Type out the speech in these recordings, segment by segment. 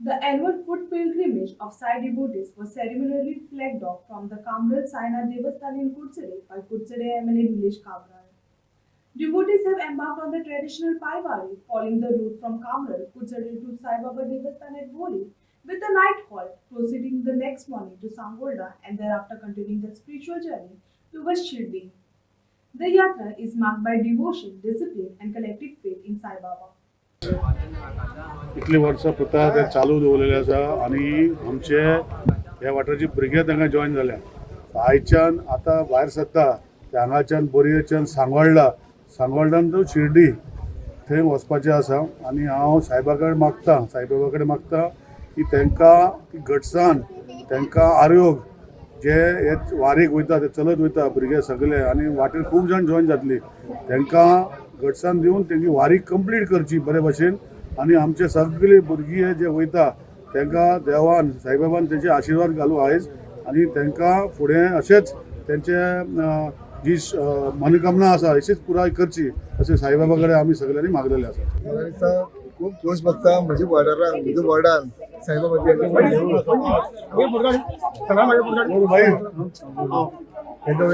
The annual foot pilgrimage of Sai devotees was ceremonially flagged off from the Kamral Saina Devasthan in Kursede by Kursede MLA Nilesh Kabra. Devotees have embarked on the traditional Paivari, following the route from Kamral, Kursede to Sai Baba Devasthan at Boli, with a night halt, proceeding the next morning to Sangolda and thereafter continuing the spiritual journey towards Shirdi. The yatra is marked by devotion, discipline, and collective faith in Sai Baba. इतली वर्सां पुता ते चालू दवरलेले आसा आनी आमचे ह्या वाठाराची भुरगे तांकां जॉयन जाल्या. आयच्यान आतां भायर सरता ते हांगाच्यान बोरयेच्यान सांगोळडान टू शिर्डी थंय वचपाचें आसा आनी हांव साईबाबा कडेन मागता की तांकां घटसाण तांकां आरोग्य जे हे वारीक वयता ते चलत वयता भुरगे सगळे आनी वाटेर खूब जाण जॉयन जातली तांकां घटसाण दिवन तेंची वारी कंप्लीट करची बरे भशेन आनी आमचे सगळे भुरगीं जे वयता तांकां देवान साईबाबान तेंचे आशिर्वाद घालूं आयज आनी तांकां फुडें अशेंच तेंचे जी मनोकामना आसा अशीच पुराय करची अशें साईबाबा कडेन आमी सगळ्यांनी मागलेलें आसा. खूप दिवस बघता म्हणजे वॉर्डान साईबाबा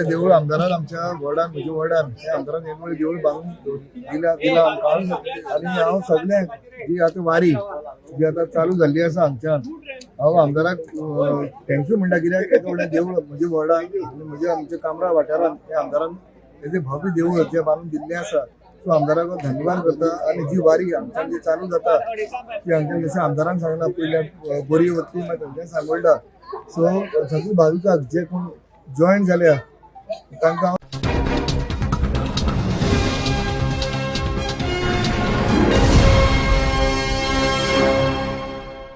देऊळ आमदारान आमच्या वॉर्डान म्हणजे वॉर्डान आमदारान एक देऊळ बांधून दिला आमकां आनी हांव सगळ्यांक जी आतां वारी जी आतां चालू जाल्ली आसा हांगच्यान हांव आमदाराक थँक्यू म्हणटा कित्याक एक व्हडलें देऊळ म्हणजे वॉर्डान म्हणजे आमच्या कामरा वाठारान त्या आमदारान तेजे भव्य देऊळ जे बांदून दिल्लें आसा सो आमदाराक धन्यवाद करता आनी जी वारी आमच्यान जी चालू जाता ती हांगच्यान जशें आमदारान सांगला पयल्या बोरी वतली मागीर थंयच्यान सांगोळटा सो सगळीं भाविकाक जे कोण जॉयन जाल्या तांकां